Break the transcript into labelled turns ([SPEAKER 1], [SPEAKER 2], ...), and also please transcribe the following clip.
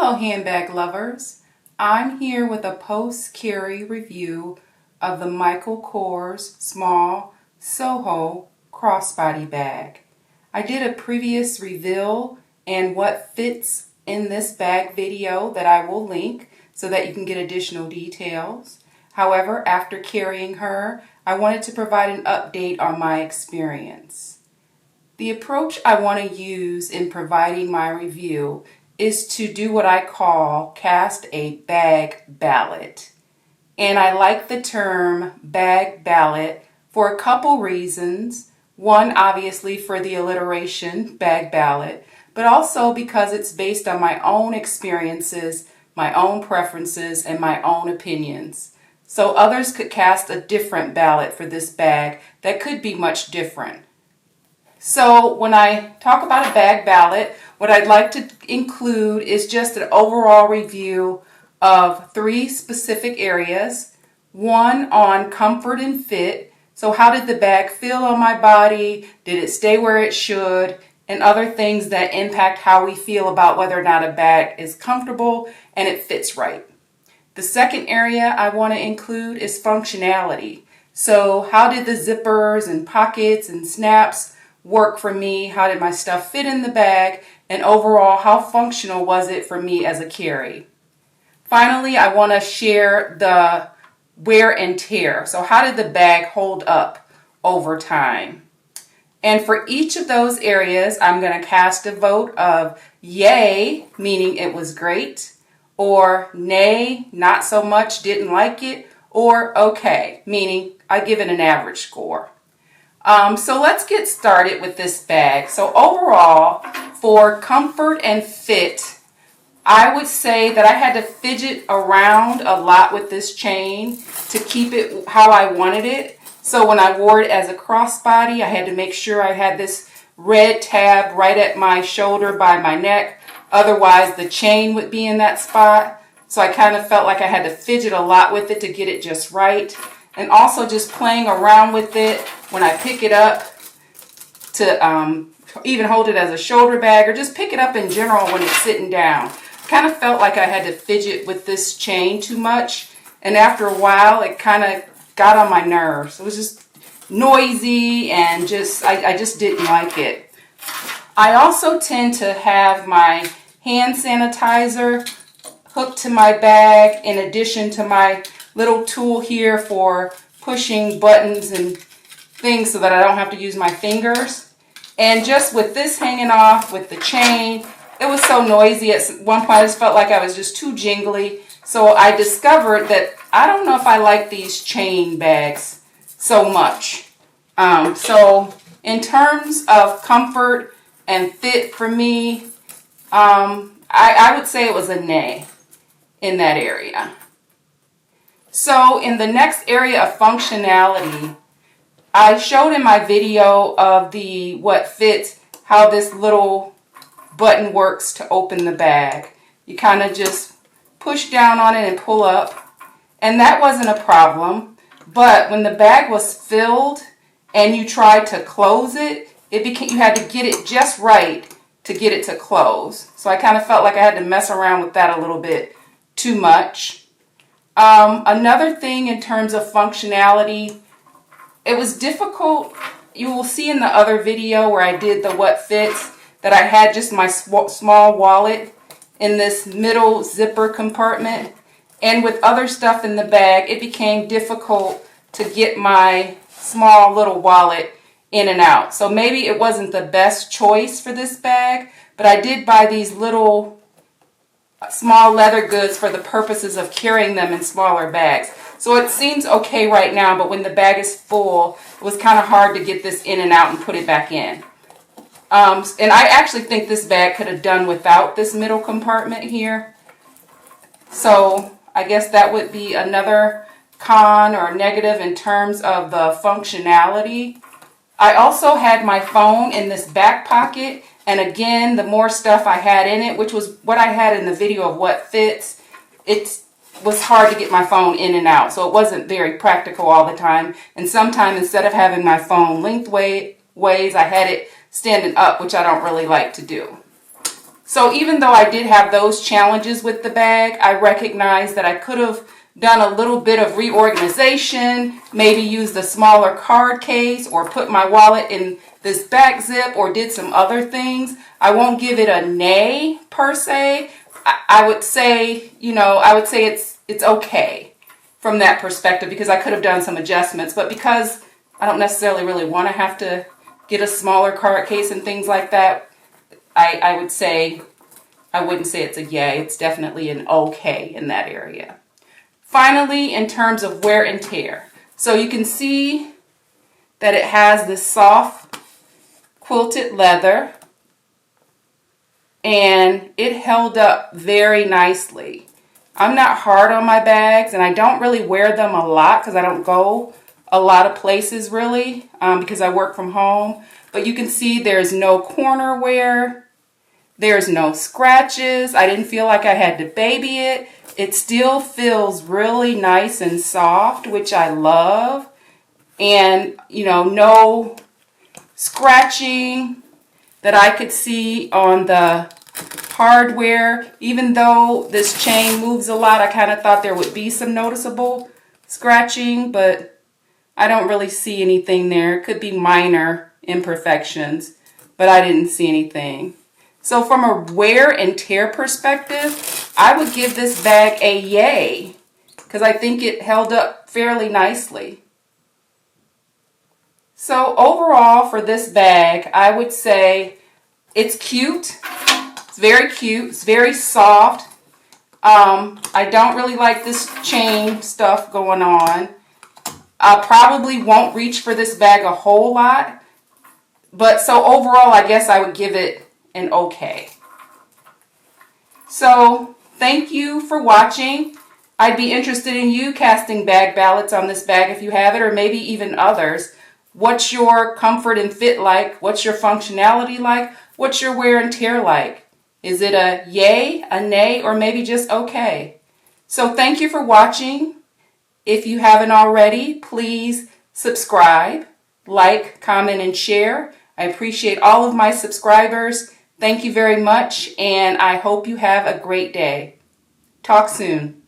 [SPEAKER 1] Hello handbag lovers, I'm here with a post-carry review of the Michael Kors small Soho crossbody bag. I did a previous reveal and what fits in this bag video that I will link so that you can get additional details. However, after carrying her, I wanted to provide an update on my experience. The approach I want to use in providing my review is to do what I call cast a bag ballot. And I like the term bag ballot for a couple reasons. One, obviously for the alliteration, bag ballot, but also because it's based on my own experiences, my own preferences, and my own opinions. So others could cast a different ballot for this bag that could be much different. So when I talk about a bag ballot, what I'd like to include is just an overall review of 3 specific areas. One on comfort and fit. So how did the bag feel on my body? Did it stay where it should? And other things that impact how we feel about whether or not a bag is comfortable and it fits right. The second area I want to include is functionality. So how did the zippers and pockets and snaps work for me? How did my stuff fit in the bag? And overall, how functional was it for me as a carry? Finally, I want to share the wear and tear. So how did the bag hold up over time? And for each of those areas, I'm going to cast a vote of yay, meaning it was great, or nay, not so much, didn't like it, or okay, meaning I give it an average score. So let's get started with this bag. So overall, for comfort and fit, I would say that I had to fidget around a lot with this chain to keep it how I wanted it. So when I wore it as a crossbody, I had to make sure I had this red tab right at my shoulder by my neck. Otherwise, the chain would be in that spot. So I kind of felt like I had to fidget a lot with it to get it just right. And also just playing around with it when I pick it up to even hold it as a shoulder bag or just pick it up in general when it's sitting down. Kind of felt like I had to fidget with this chain too much. And after a while, it kind of got on my nerves. It was just noisy and I just didn't like it. I also tend to have my hand sanitizer hooked to my bag in addition to my little tool here for pushing buttons and things so that I don't have to use my fingers. And just with this hanging off with the chain, it was so noisy. At one point I just felt like I was just too jingly. So I discovered that I don't know if I like these chain bags so much. So in terms of comfort and fit for me, I would say it was a nay in that area. So in the next area of functionality, I showed in my video of the what fits, how this little button works to open the bag. You kind of just push down on it and pull up, and that wasn't a problem. But when the bag was filled and you tried to close it, you had to get it just right to get it to close. So I kind of felt like I had to mess around with that a little bit too much. Another thing in terms of functionality, it was difficult. You will see in the other video where I did the what fits that I had just my small wallet in this middle zipper compartment. And with other stuff in the bag, it became difficult to get my small little wallet in and out. So maybe it wasn't the best choice for this bag, but I did buy these little small leather goods for the purposes of carrying them in smaller bags. So it seems okay right now, but when the bag is full, it was kind of hard to get this in and out and put it back in. And I actually think this bag could have done without this middle compartment here. So I guess that would be another con or negative in terms of the functionality. I also had my phone in this back pocket. And again, the more stuff I had in it, which was what I had in the video of what fits, it was hard to get my phone in and out. So it wasn't very practical all the time. And sometimes instead of having my phone lengthways, I had it standing up, which I don't really like to do. So even though I did have those challenges with the bag, I recognize that I could have done a little bit of reorganization, maybe used a smaller card case or put my wallet in this back zip or did some other things. I won't give it a nay per se. I would say, it's okay from that perspective because I could have done some adjustments. But because I don't necessarily really want to have to get a smaller card case and things like that, I wouldn't say it's a yay. It's definitely an okay in that area. Finally, in terms of wear and tear. So you can see that it has this soft quilted leather and it held up very nicely. I'm not hard on my bags and I don't really wear them a lot because I don't go a lot of places really because I work from home. But you can see there's no corner wear. There's no scratches. I didn't feel like I had to baby it. It still feels really nice and soft, which I love. And, no scratching that I could see on the hardware. Even though this chain moves a lot, I kind of thought there would be some noticeable scratching, but I don't really see anything there. It could be minor imperfections, but I didn't see anything. So from a wear and tear perspective, I would give this bag a yay because I think it held up fairly nicely. So overall for this bag, I would say it's cute. It's very cute. It's very soft. I don't really like this chain stuff going on. I probably won't reach for this bag a whole lot. But so overall, I guess I would give it an okay. So thank you for watching. I'd be interested in you casting bag ballots on this bag if you have it, or maybe even others. What's your comfort and fit like? What's your functionality like? What's your wear and tear like? Is it a yay, a nay, or maybe just okay? So thank you for watching. If you haven't already, please subscribe, like, comment, and share. I appreciate all of my subscribers. Thank you very much, and I hope you have a great day. Talk soon.